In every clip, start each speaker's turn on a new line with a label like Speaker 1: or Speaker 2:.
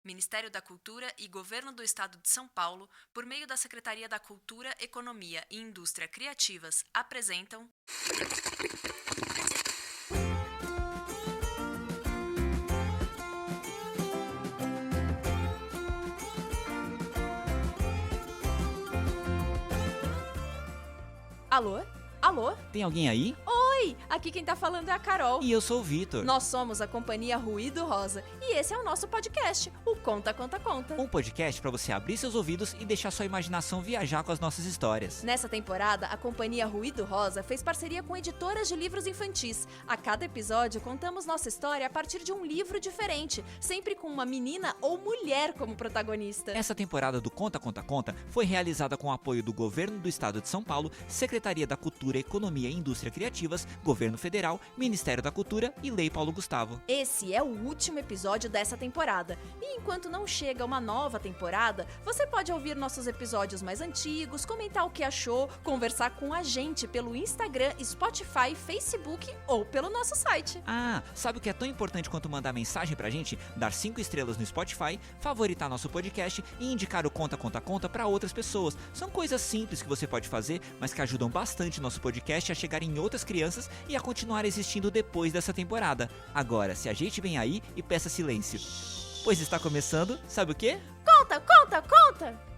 Speaker 1: Ministério da Cultura e Governo do Estado de São Paulo, por meio da Secretaria da Cultura, Economia e Indústria Criativas, apresentam...
Speaker 2: Alô? Alô?
Speaker 3: Tem alguém aí?
Speaker 2: Oi, aqui quem tá falando é a Carol.
Speaker 3: E eu sou o Vitor.
Speaker 2: Nós somos a companhia Ruído Rosa e esse é o nosso podcast, o Conta, Conta, Conta.
Speaker 3: Um podcast pra você abrir seus ouvidos e deixar sua imaginação viajar com as nossas histórias.
Speaker 2: Nessa temporada, a companhia Ruído Rosa fez parceria com editoras de livros infantis. A cada episódio, contamos nossa história a partir de um livro diferente, sempre com uma menina ou mulher como protagonista.
Speaker 3: Essa temporada do Conta, Conta, Conta foi realizada com o apoio do Governo do Estado de São Paulo, Secretaria da Cultura, Economia e Indústria Criativas, Governo Federal, Ministério da Cultura e Lei Paulo Gustavo.
Speaker 2: Esse é o último episódio dessa temporada. E enquanto não chega uma nova temporada, você pode ouvir nossos episódios mais antigos, comentar o que achou, conversar com a gente pelo Instagram, Spotify, Facebook ou pelo nosso site.
Speaker 3: Ah, sabe o que é tão importante quanto mandar mensagem pra gente? Dar 5 estrelas no Spotify, favoritar nosso podcast e indicar o Conta, Conta, Conta pra outras pessoas. São coisas simples que você pode fazer, mas que ajudam bastante nosso podcast a chegar em outras crianças e a continuar existindo depois dessa temporada. Agora, se ajeite bem aí e peça silêncio, pois está começando, sabe o quê?
Speaker 2: Conta, conta, conta!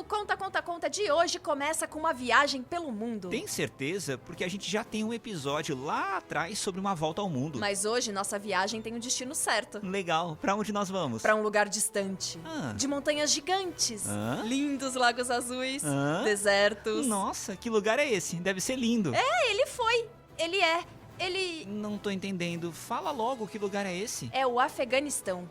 Speaker 2: Conta, Conta, Conta de hoje começa com uma viagem pelo mundo.
Speaker 3: Tem certeza? Porque a gente já tem um episódio lá atrás sobre uma volta ao mundo.
Speaker 2: Mas hoje nossa viagem tem um destino certo.
Speaker 3: Legal, pra onde nós vamos?
Speaker 2: Pra um lugar distante,
Speaker 3: Ah.
Speaker 2: de montanhas gigantes,
Speaker 3: Hã?
Speaker 2: lindos lagos azuis,
Speaker 3: Hã?
Speaker 2: desertos.
Speaker 3: Nossa, que lugar é esse? Deve ser lindo.
Speaker 2: Ele
Speaker 3: Não tô entendendo. Fala logo, que lugar é esse?
Speaker 2: é o Afeganistão.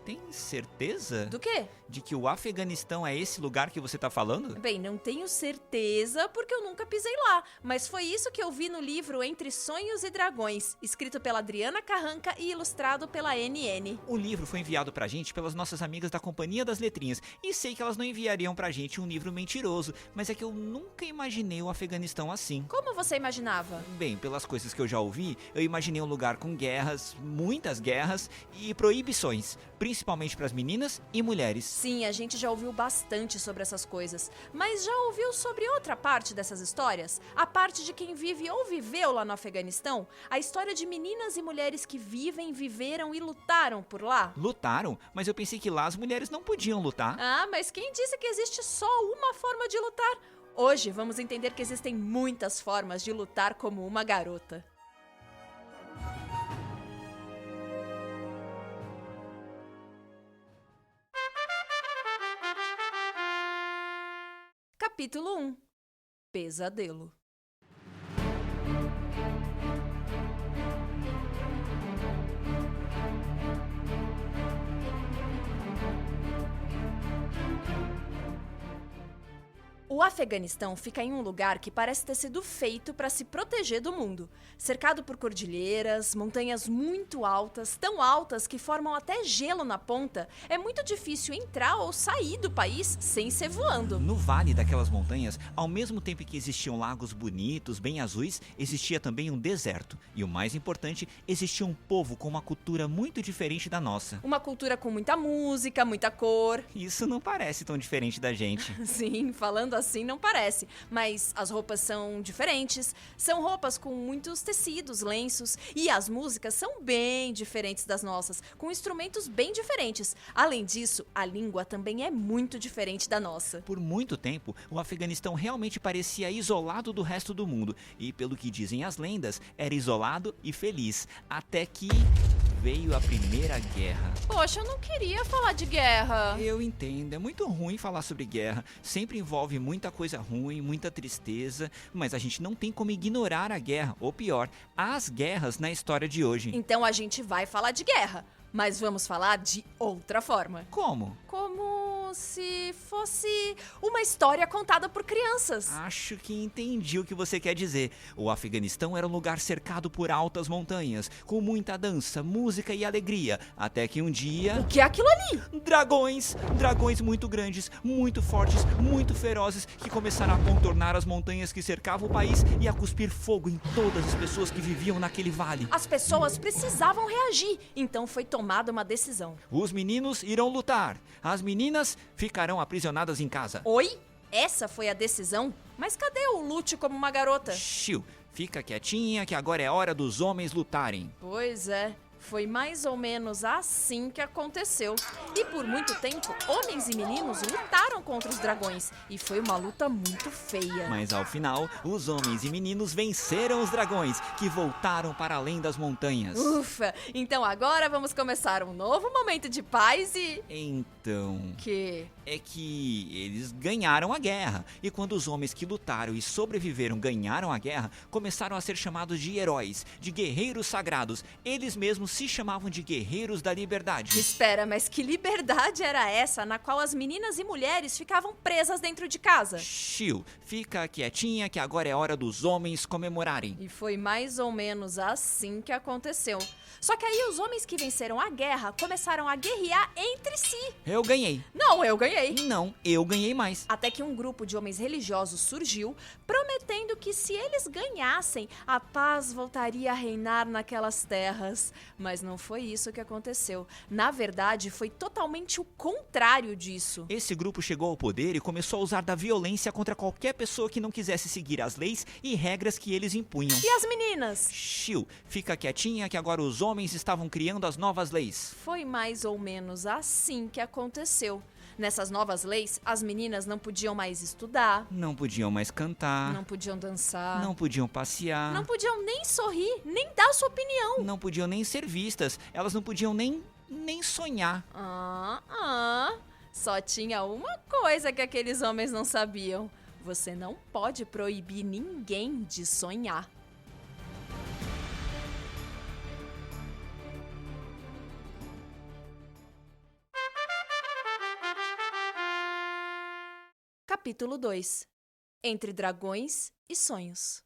Speaker 3: Tem certeza?
Speaker 2: Do quê?
Speaker 3: De que o Afeganistão é esse lugar que você tá falando?
Speaker 2: Bem, não tenho certeza porque eu nunca pisei lá, mas foi isso que eu vi no livro Entre Sonhos e Dragões, escrito pela Adriana Carranca e ilustrado pela NN.
Speaker 3: O livro foi enviado pra gente pelas nossas amigas da Companhia das Letrinhas, e sei que elas não enviariam pra gente um livro mentiroso, mas é que eu nunca imaginei o Afeganistão assim.
Speaker 2: Como você imaginava?
Speaker 3: Bem, pelas coisas que eu já ouvi, eu imaginei um lugar com guerras, muitas guerras e proibições, principalmente pras meninas e mulheres.
Speaker 2: Sim, a gente já ouviu bastante sobre essas coisas, mas já ouviu sobre outra parte dessas histórias? A parte de quem vive ou viveu lá no Afeganistão? A história de meninas e mulheres que vivem, viveram e lutaram por lá?
Speaker 3: Lutaram? Mas eu pensei que lá as mulheres não podiam lutar.
Speaker 2: Ah, mas quem disse que existe só uma forma de lutar? Hoje vamos entender que existem muitas formas de lutar como uma garota. Capítulo 1 Pesadelo. O Afeganistão fica em um lugar que parece ter sido feito para se proteger do mundo. Cercado por cordilheiras, montanhas muito altas, tão altas que formam até gelo na ponta, é muito difícil entrar ou sair do país sem ser voando.
Speaker 3: No vale daquelas montanhas, ao mesmo tempo que existiam lagos bonitos, bem azuis, existia também um deserto. E o mais importante, existia um povo com uma cultura muito diferente da nossa.
Speaker 2: Uma cultura com muita música, muita cor.
Speaker 3: Isso não parece tão diferente da gente.
Speaker 2: Sim, falando assim não parece, mas as roupas são diferentes, são roupas com muitos tecidos, lenços, e as músicas são bem diferentes das nossas, com instrumentos bem diferentes. Além disso, a língua também é muito diferente da nossa.
Speaker 3: Por muito tempo, o Afeganistão realmente parecia isolado do resto do mundo, e pelo que dizem as lendas, era isolado e feliz, até que veio a Primeira Guerra.
Speaker 2: Poxa, eu não queria falar de guerra.
Speaker 3: Eu entendo, é muito ruim falar sobre guerra, sempre envolve muita coisa ruim, muita tristeza, mas a gente não tem como ignorar a guerra, ou pior, as guerras na história de hoje.
Speaker 2: Então a gente vai falar de guerra, mas vamos falar de outra forma.
Speaker 3: Como?
Speaker 2: Como como se fosse uma história contada por crianças.
Speaker 3: Acho que entendi o que você quer dizer. O Afeganistão era um lugar cercado por altas montanhas, com muita dança, música e alegria, até que um dia...
Speaker 2: O que é aquilo ali?
Speaker 3: Dragões! Dragões muito grandes, muito fortes, muito ferozes, que começaram a contornar as montanhas que cercavam o país e a cuspir fogo em todas as pessoas que viviam naquele vale.
Speaker 2: As pessoas precisavam reagir, então foi tomada uma decisão.
Speaker 3: Os meninos irão lutar. As meninas ficarão aprisionadas em casa.
Speaker 2: Oi? Essa foi a decisão? Mas cadê o Lute como uma garota?
Speaker 3: Shiu, fica quietinha que agora é hora dos homens lutarem.
Speaker 2: Pois é. Foi mais ou menos assim que aconteceu. E por muito tempo, homens e meninos lutaram contra os dragões. E foi uma luta muito feia.
Speaker 3: Mas ao final, os homens e meninos venceram os dragões, que voltaram para além das montanhas.
Speaker 2: Ufa! Então agora vamos começar um novo momento de paz e...
Speaker 3: Então...
Speaker 2: Que?
Speaker 3: É que eles ganharam a guerra. E quando os homens que lutaram e sobreviveram ganharam a guerra, começaram a ser chamados de heróis, de guerreiros sagrados. Eles mesmos se chamavam de guerreiros da liberdade.
Speaker 2: Espera, mas que liberdade era essa na qual as meninas e mulheres ficavam presas dentro de casa?
Speaker 3: Shiu, fica quietinha que agora é hora dos homens comemorarem.
Speaker 2: E foi mais ou menos assim que aconteceu. Só que aí os homens que venceram a guerra começaram a guerrear entre si.
Speaker 3: Eu ganhei.
Speaker 2: Não, eu ganhei.
Speaker 3: Não, eu ganhei mais.
Speaker 2: Até que um grupo de homens religiosos surgiu, prometendo que se eles ganhassem, a paz voltaria a reinar naquelas terras. Mas não foi isso que aconteceu. Na verdade, foi totalmente o contrário disso.
Speaker 3: Esse grupo chegou ao poder e começou a usar da violência contra qualquer pessoa que não quisesse seguir as leis e regras que eles impunham.
Speaker 2: E as meninas?
Speaker 3: Shiu, fica quietinha que agora os homens estavam criando as novas leis.
Speaker 2: Foi mais ou menos assim que aconteceu. Nessas novas leis, as meninas não podiam mais estudar,
Speaker 3: Não podiam mais cantar,
Speaker 2: não podiam dançar,
Speaker 3: não podiam passear,
Speaker 2: não podiam nem sorrir, nem dar sua opinião.
Speaker 3: não podiam nem ser vistas, elas não podiam nem sonhar.
Speaker 2: Só tinha uma coisa que aqueles homens não sabiam. Você não pode proibir ninguém de sonhar. Capítulo 2. Entre dragões e sonhos.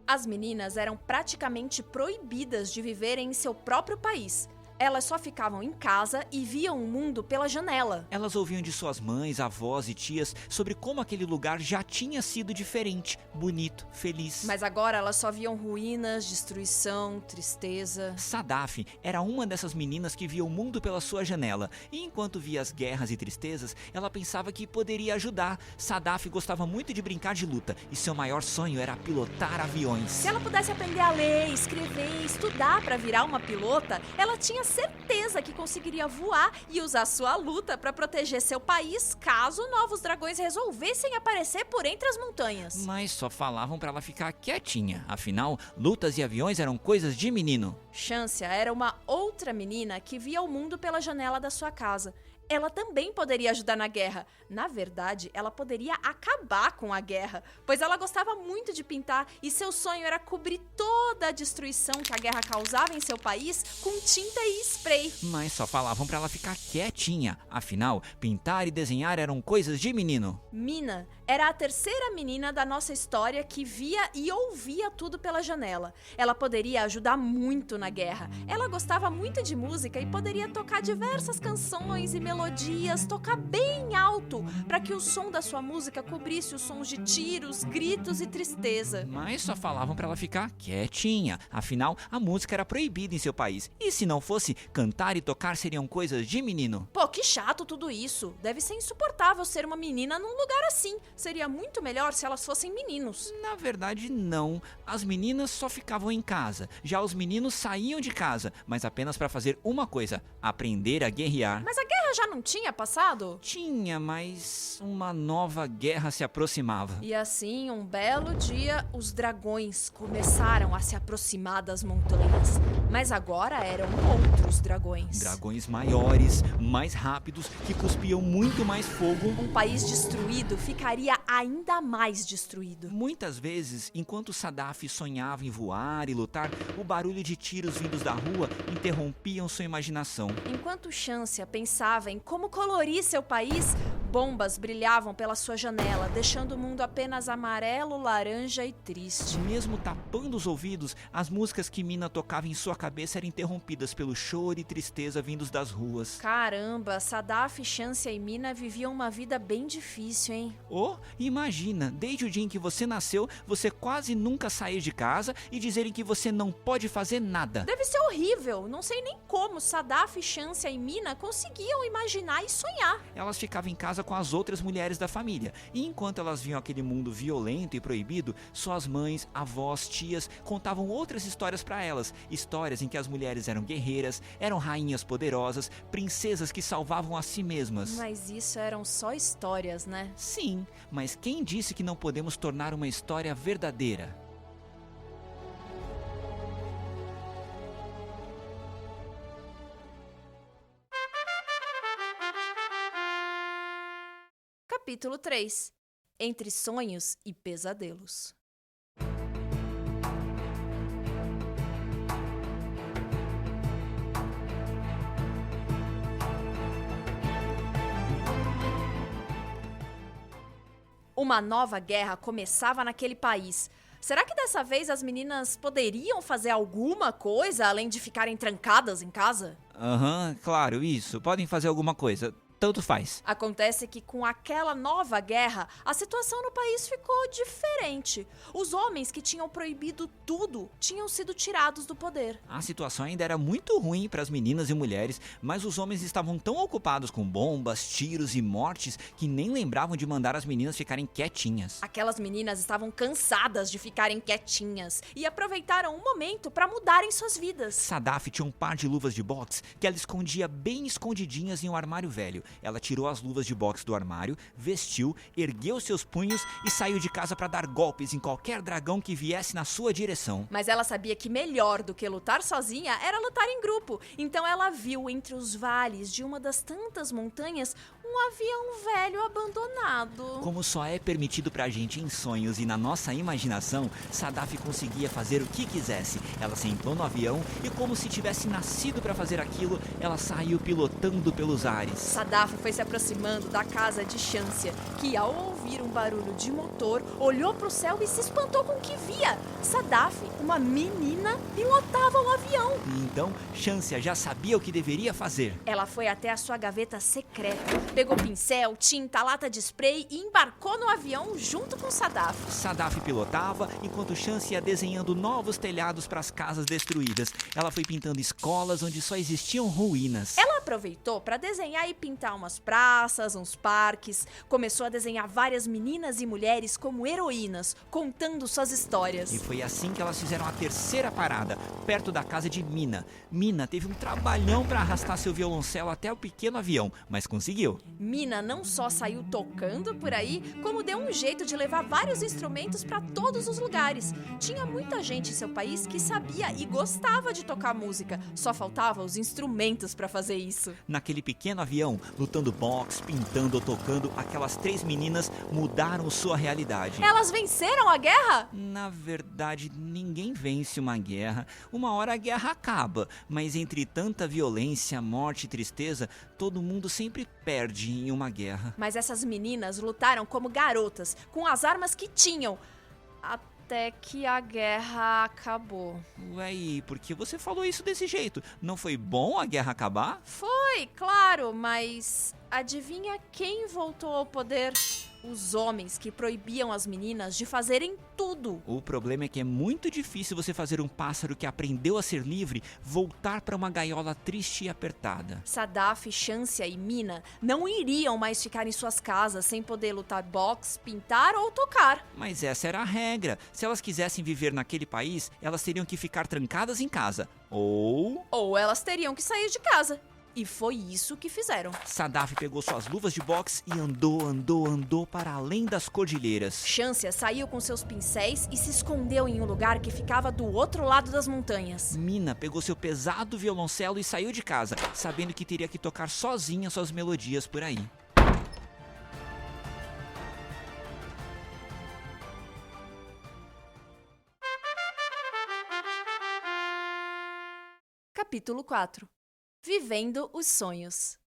Speaker 2: As meninas eram praticamente proibidas de viverem em seu próprio país. Elas só ficavam em casa e viam o mundo pela janela.
Speaker 3: Elas ouviam de suas mães, avós e tias sobre como aquele lugar já tinha sido diferente, bonito, feliz.
Speaker 2: Mas agora elas só viam ruínas, destruição, tristeza.
Speaker 3: Sadaf era uma dessas meninas que via o mundo pela sua janela. E enquanto via as guerras e tristezas, ela pensava que poderia ajudar. Sadaf gostava muito de brincar de luta e seu maior sonho era pilotar aviões.
Speaker 2: Se ela pudesse aprender a ler, escrever, estudar para virar uma pilota, ela tinha certeza que conseguiria voar e usar sua luta para proteger seu país caso novos dragões resolvessem aparecer por entre as montanhas.
Speaker 3: Mas só falavam para ela ficar quietinha. Afinal, lutas e aviões eram coisas de menino.
Speaker 2: Chância era uma outra menina que via o mundo pela janela da sua casa. Ela também poderia ajudar na guerra. Na verdade, ela poderia acabar com a guerra, pois ela gostava muito de pintar e seu sonho era cobrir toda a destruição que a guerra causava em seu país com tinta e spray.
Speaker 3: Mas só falavam para ela ficar quietinha. Afinal, pintar e desenhar eram coisas de menino.
Speaker 2: Mina era a terceira menina da nossa história que via e ouvia tudo pela janela. Ela poderia ajudar muito na guerra. Ela gostava muito de música e poderia tocar diversas canções e melodias, tocar bem alto, para que o som da sua música cobrisse os sons de tiros, gritos e tristeza.
Speaker 3: Mas só falavam para ela ficar quietinha. Afinal, a música era proibida em seu país. E se não fosse, cantar e tocar seriam coisas de menino.
Speaker 2: Pô, que chato tudo isso. Deve ser insuportável ser uma menina num lugar assim. Seria muito melhor se elas fossem meninos.
Speaker 3: Na verdade, não. As meninas só ficavam em casa. Já os meninos saíam de casa, mas apenas para fazer uma coisa: aprender a guerrear.
Speaker 2: Mas a guerra já não tinha passado?
Speaker 3: Tinha, mas uma nova guerra se aproximava.
Speaker 2: E assim, um belo dia, os dragões começaram a se aproximar das montanhas. Mas agora eram outros dragões.
Speaker 3: Dragões maiores, mais rápidos, que cuspiam muito mais fogo.
Speaker 2: Um país destruído ficaria ficaria ainda mais destruído.
Speaker 3: Muitas vezes, enquanto Sadaf sonhava em voar e lutar, o barulho de tiros vindos da rua interrompiam sua imaginação.
Speaker 2: Enquanto Chância pensava em como colorir seu país, bombas brilhavam pela sua janela, deixando o mundo apenas amarelo, laranja e triste.
Speaker 3: Mesmo tapando os ouvidos, as músicas que Mina tocava em sua cabeça eram interrompidas pelo choro e tristeza vindos das ruas.
Speaker 2: Caramba, Sadaf, Chância e Mina viviam uma vida bem difícil, hein?
Speaker 3: Oh, imagina, desde o dia em que você nasceu, você quase nunca sair de casa e dizerem que você não pode fazer nada.
Speaker 2: Deve ser horrível, não sei nem como Sadaf, Chância e Mina conseguiam imaginar e sonhar.
Speaker 3: Elas ficavam em casa com as outras mulheres da família, e enquanto elas viam aquele mundo violento e proibido, suas mães, avós, tias contavam outras histórias para elas, histórias em que as mulheres eram guerreiras, eram rainhas poderosas, princesas que salvavam a si mesmas.
Speaker 2: Mas isso eram só histórias, né?
Speaker 3: Sim, mas quem disse que não podemos tornar uma história verdadeira?
Speaker 2: Capítulo 3. Entre sonhos e pesadelos. Uma nova guerra começava naquele país. Será que dessa vez as meninas poderiam fazer alguma coisa além de ficarem trancadas em casa?
Speaker 3: Aham, claro, isso. Podem fazer alguma coisa. Tanto faz.
Speaker 2: Acontece que com aquela nova guerra, a situação no país ficou diferente. Os homens que tinham proibido tudo tinham sido tirados do poder.
Speaker 3: A situação ainda era muito ruim para as meninas e mulheres, mas os homens estavam tão ocupados com bombas, tiros e mortes que nem lembravam de mandar as meninas ficarem quietinhas.
Speaker 2: Aquelas meninas estavam cansadas de ficarem quietinhas e aproveitaram o momento para mudarem suas vidas.
Speaker 3: Sadaf tinha um par de luvas de boxe que ela escondia bem escondidinhas em um armário velho. Ela tirou as luvas de boxe do armário, vestiu, ergueu seus punhos e saiu de casa para dar golpes em qualquer dragão que viesse na sua direção.
Speaker 2: Mas ela sabia que melhor do que lutar sozinha era lutar em grupo. Então ela viu entre os vales de uma das tantas montanhas um avião velho abandonado.
Speaker 3: Como só é permitido pra gente em sonhos e na nossa imaginação, Sadaf conseguia fazer o que quisesse. Ela sentou no avião e, como se tivesse nascido para fazer aquilo, ela saiu pilotando pelos ares.
Speaker 2: Sadaf foi se aproximando da casa de Chância, que ao ouvir um barulho de motor, olhou pro céu e se espantou com o que via. Sadaf, uma menina, pilotava o avião.
Speaker 3: Então, Chância já sabia o que deveria fazer.
Speaker 2: Ela foi até a sua gaveta secreta, pegou pincel, tinta, lata de spray e embarcou no avião junto com Sadaf.
Speaker 3: Sadaf pilotava, enquanto Chância ia desenhando novos telhados para as casas destruídas. Ela foi pintando escolas onde só existiam ruínas.
Speaker 2: Ela aproveitou para desenhar e pintar umas praças, uns parques. Começou a desenhar várias meninas e mulheres como heroínas, contando suas histórias.
Speaker 3: E foi assim que elas fizeram a terceira parada, perto da casa de Mina. Mina teve um trabalhão para arrastar seu violoncelo até o pequeno avião, mas conseguiu.
Speaker 2: Mina não só saiu tocando por aí, como deu um jeito de levar vários instrumentos para todos os lugares. Tinha muita gente em seu país que sabia e gostava de tocar música, só faltava os instrumentos para fazer isso.
Speaker 3: Naquele pequeno avião, lutando boxe, pintando ou tocando, aquelas 3 meninas mudaram sua realidade.
Speaker 2: Elas venceram a guerra?
Speaker 3: Na verdade, ninguém vence uma guerra. Uma hora a guerra acaba, mas entre tanta violência, morte e tristeza, todo mundo sempre perde em uma guerra.
Speaker 2: Mas essas meninas lutaram como garotas, com as armas que tinham, até que a guerra acabou.
Speaker 3: Ué, e por que você falou isso desse jeito? Não foi bom a guerra acabar?
Speaker 2: Foi, claro, mas adivinha quem voltou ao poder? Os homens que proibiam as meninas de fazerem tudo.
Speaker 3: O problema é que é muito difícil você fazer um pássaro que aprendeu a ser livre voltar para uma gaiola triste e apertada.
Speaker 2: Sadaf, Chância e Mina não iriam mais ficar em suas casas sem poder lutar boxe, pintar ou tocar.
Speaker 3: Mas essa era a regra. Se elas quisessem viver naquele país, elas teriam que ficar trancadas em casa. Ou
Speaker 2: elas teriam que sair de casa. E foi isso que fizeram.
Speaker 3: Sadaf pegou suas luvas de boxe e andou para além das cordilheiras.
Speaker 2: Chância saiu com seus pincéis e se escondeu em um lugar que ficava do outro lado das montanhas.
Speaker 3: Mina pegou seu pesado violoncelo e saiu de casa, sabendo que teria que tocar sozinha suas melodias por aí.
Speaker 2: Capítulo 4 Vivendo os Sonhos.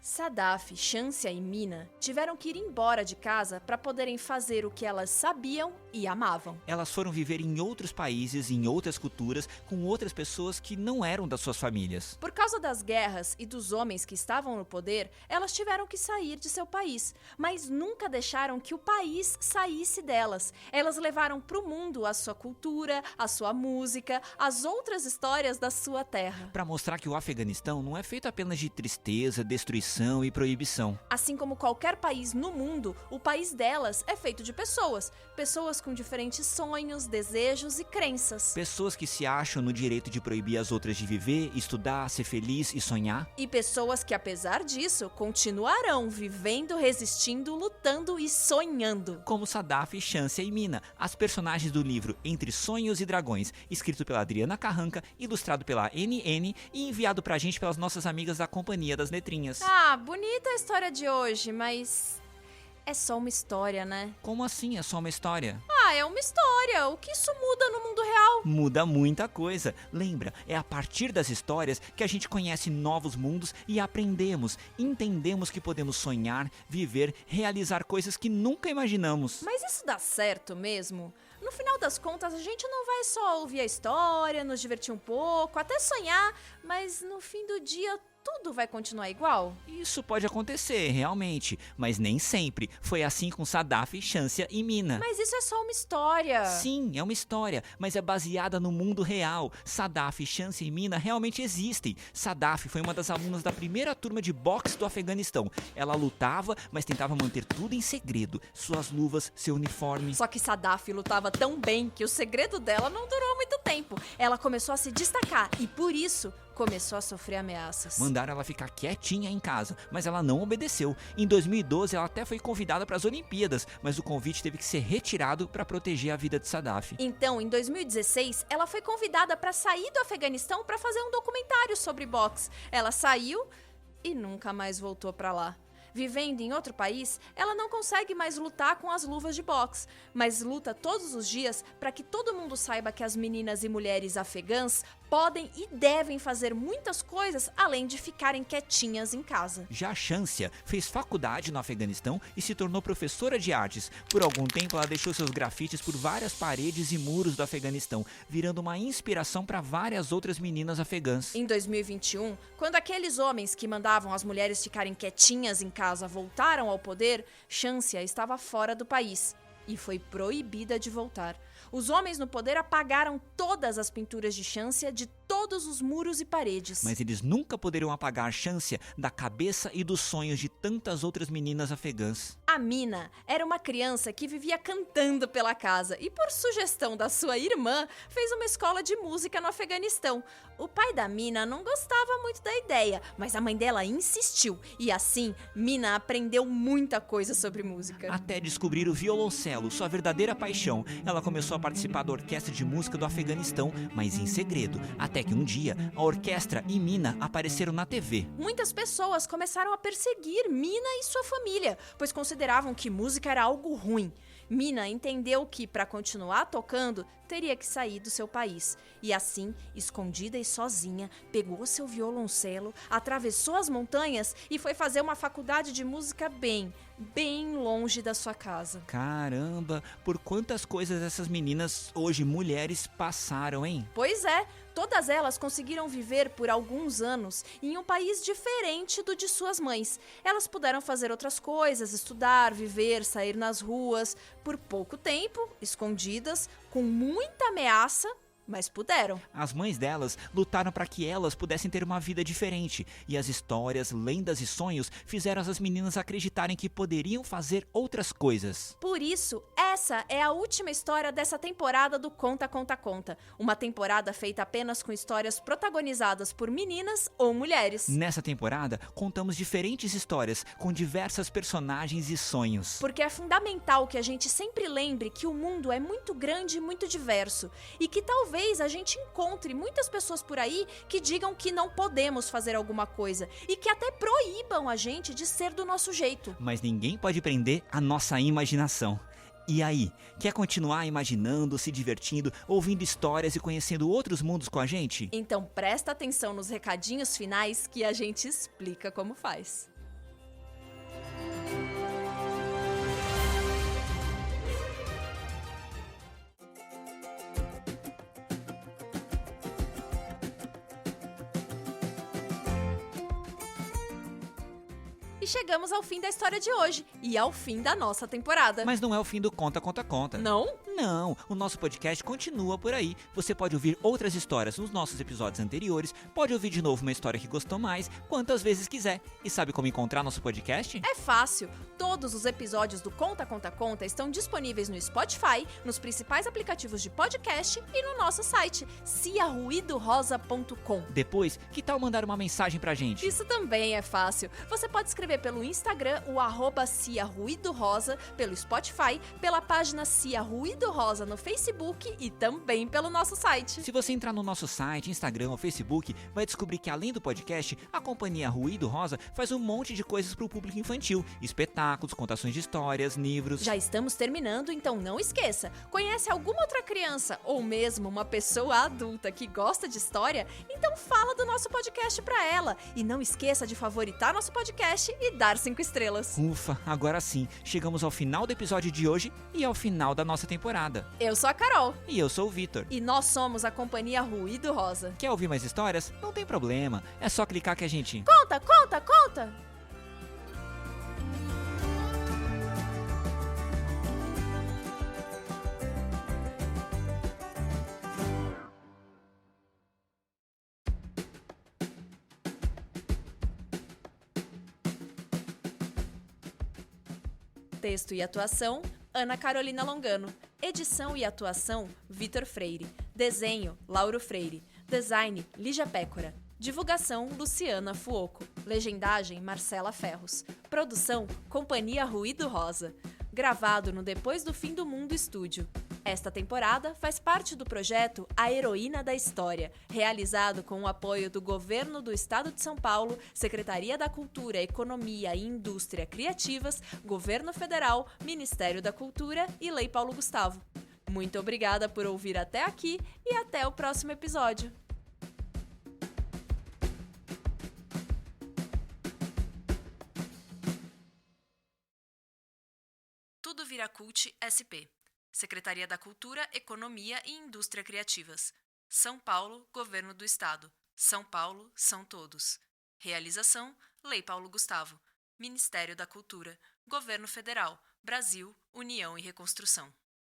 Speaker 2: Sadaf, Chância e Mina tiveram que ir embora de casa para poderem fazer o que elas sabiam e amavam.
Speaker 3: Elas foram viver em outros países, em outras culturas, com outras pessoas que não eram das suas famílias.
Speaker 2: Por causa das guerras e dos homens que estavam no poder, elas tiveram que sair de seu país, mas nunca deixaram que o país saísse delas. Elas levaram para o mundo a sua cultura, a sua música, as outras histórias da sua terra.
Speaker 3: Para mostrar que o Afeganistão não é feito apenas de tristeza, destruição e proibição.
Speaker 2: Assim como qualquer país no mundo, o país delas é feito de pessoas. Pessoas com diferentes sonhos, desejos e crenças.
Speaker 3: Pessoas que se acham no direito de proibir as outras de viver, estudar, ser feliz e sonhar.
Speaker 2: E pessoas que, apesar disso, continuarão vivendo, resistindo, lutando e sonhando.
Speaker 3: Como Sadaf, Chância e Mina, as personagens do livro Entre Sonhos e Dragões, escrito pela Adriana Carranca, ilustrado pela NN e enviado pra gente pelas nossas amigas da Companhia das Letrinhas.
Speaker 2: Ah, bonita a história de hoje, mas é só uma história, né?
Speaker 3: Como assim é só uma história?
Speaker 2: Ah, é uma história. O que isso muda no mundo real?
Speaker 3: Muda muita coisa. Lembra, é a partir das histórias que a gente conhece novos mundos e aprendemos, entendemos que podemos sonhar, viver, realizar coisas que nunca imaginamos.
Speaker 2: Mas isso dá certo mesmo? No final das contas, a gente não vai só ouvir a história, nos divertir um pouco, até sonhar, mas no fim do dia tudo vai continuar igual?
Speaker 3: Isso pode acontecer, realmente, mas nem sempre. Foi assim com Sadaf, Chância e Mina.
Speaker 2: Mas isso é só uma história.
Speaker 3: Sim, é uma história, mas é baseada no mundo real. Sadaf, Chância e Mina realmente existem. Sadaf foi uma das alunas da primeira turma de boxe do Afeganistão. Ela lutava, mas tentava manter tudo em segredo. Suas luvas, seu uniforme.
Speaker 2: Só que Sadaf lutava tão bem que o segredo dela não durou muito tempo. Ela começou a se destacar e, por isso, começou a sofrer ameaças.
Speaker 3: Mandaram ela ficar quietinha em casa, mas ela não obedeceu. Em 2012, ela até foi convidada para as Olimpíadas, mas o convite teve que ser retirado para proteger a vida de Sadaf.
Speaker 2: Então, em 2016, ela foi convidada para sair do Afeganistão para fazer um documentário sobre boxe. Ela saiu e nunca mais voltou para lá. Vivendo em outro país, ela não consegue mais lutar com as luvas de boxe, mas luta todos os dias para que todo mundo saiba que as meninas e mulheres afegãs podem e devem fazer muitas coisas além de ficarem quietinhas em casa.
Speaker 3: Já Chância fez faculdade no Afeganistão e se tornou professora de artes. Por algum tempo ela deixou seus grafites por várias paredes e muros do Afeganistão, virando uma inspiração para várias outras meninas afegãs.
Speaker 2: Em 2021, quando aqueles homens que mandavam as mulheres ficarem quietinhas em casa voltaram ao poder, Chância estava fora do país e foi proibida de voltar. Os homens no poder apagaram todas as pinturas de Chância de todos os muros e paredes.
Speaker 3: Mas eles nunca poderiam apagar Chância da cabeça e dos sonhos de tantas outras meninas afegãs.
Speaker 2: A Mina era uma criança que vivia cantando pela casa e, por sugestão da sua irmã, fez uma escola de música no Afeganistão. O pai da Mina não gostava muito da ideia, mas a mãe dela insistiu e assim Mina aprendeu muita coisa sobre música.
Speaker 3: Até descobrir o violoncelo, sua verdadeira paixão. Ela começou a participar da orquestra de música do Afeganistão, mas em segredo, até que um dia a orquestra e Mina apareceram na TV.
Speaker 2: Muitas pessoas começaram a perseguir Mina e sua família, pois consideravam que música era algo ruim. Mina entendeu que, para continuar tocando, teria que sair do seu país. E assim, escondida e sozinha, pegou seu violoncelo, atravessou as montanhas e foi fazer uma faculdade de música bem longe da sua casa.
Speaker 3: Caramba, por quantas coisas essas meninas, hoje mulheres, passaram, hein?
Speaker 2: Pois é, todas elas conseguiram viver por alguns anos em um país diferente do de suas mães. Elas puderam fazer outras coisas, estudar, viver, sair nas ruas, por pouco tempo, escondidas, com muita ameaça, mas puderam.
Speaker 3: As mães delas lutaram para que elas pudessem ter uma vida diferente, e as histórias, lendas e sonhos fizeram as meninas acreditarem que poderiam fazer outras coisas.
Speaker 2: Por isso, é essa é a última história dessa temporada do Conta, Conta, Conta. Uma temporada feita apenas com histórias protagonizadas por meninas ou mulheres.
Speaker 3: Nessa temporada, contamos diferentes histórias com diversas personagens e sonhos.
Speaker 2: Porque é fundamental que a gente sempre lembre que o mundo é muito grande e muito diverso. E que talvez a gente encontre muitas pessoas por aí que digam que não podemos fazer alguma coisa. E que até proíbam a gente de ser do nosso jeito.
Speaker 3: Mas ninguém pode prender a nossa imaginação. E aí, quer continuar imaginando, se divertindo, ouvindo histórias e conhecendo outros mundos com a gente?
Speaker 2: Então presta atenção nos recadinhos finais que a gente explica como faz. E chegamos ao fim da história de hoje e ao fim da nossa temporada.
Speaker 3: Mas não é o fim do Conta, Conta, Conta.
Speaker 2: Não?
Speaker 3: Não, o nosso podcast continua por aí. Você pode ouvir outras histórias nos nossos episódios anteriores, pode ouvir de novo uma história que gostou mais, quantas vezes quiser. E sabe como encontrar nosso podcast?
Speaker 2: É fácil. Todos os episódios do Conta, Conta, Conta estão disponíveis no Spotify, nos principais aplicativos de podcast e no nonosso site, ciaruidorosa.com.
Speaker 3: Depois, que tal mandar uma mensagem pra gente?
Speaker 2: Isso também é fácil. Você pode escrever pelo Instagram, o @ciaruidorosa, pelo Spotify, pela página Cia Ruído Rosa no Facebook e também pelo nosso site.
Speaker 3: Se você entrar no nosso site, Instagram ou Facebook, vai descobrir que além do podcast, a Companhia Ruído Rosa faz um monte de coisas para o público infantil. Espetáculos, contações de histórias, livros...
Speaker 2: Já estamos terminando, então não esqueça. Conhece alguma outra criança ou mesmo uma pessoa adulta que gosta de história? Então fala do nosso podcast pra ela. E não esqueça de favoritar nosso podcast e dar 5 estrelas.
Speaker 3: Ufa, agora sim, chegamos ao final do episódio de hoje e ao final da nossa temporada.
Speaker 2: Eu sou a Carol.
Speaker 3: E eu sou o Vitor.
Speaker 2: E nós somos a Companhia Ruído Rosa.
Speaker 3: Quer ouvir mais histórias? Não tem problema, é só clicar que a gente...
Speaker 2: Conta, conta, conta! Texto e atuação, Ana Carolina Longano. Edição e atuação, Vitor Freire. Desenho, Lauro Freire. Design, Lígia Pécora. Divulgação, Luciana Fuoco. Legendagem, Marcela Ferros. Produção, Companhia Ruído Rosa. Gravado no Depois do Fim do Mundo Estúdio. Esta temporada faz parte do projeto A Heroína da História, realizado com o apoio do Governo do Estado de São Paulo, Secretaria da Cultura, Economia e Indústria Criativas, Governo Federal, Ministério da Cultura e Lei Paulo Gustavo. Muito obrigada por ouvir até aqui e até o próximo episódio.
Speaker 1: Tudo vira Cult SP. Secretaria da Cultura, Economia e Indústria Criativas. São Paulo, Governo do Estado. São Paulo, são todos. Realização, Lei Paulo Gustavo. Ministério da Cultura. Governo Federal. Brasil, União e Reconstrução.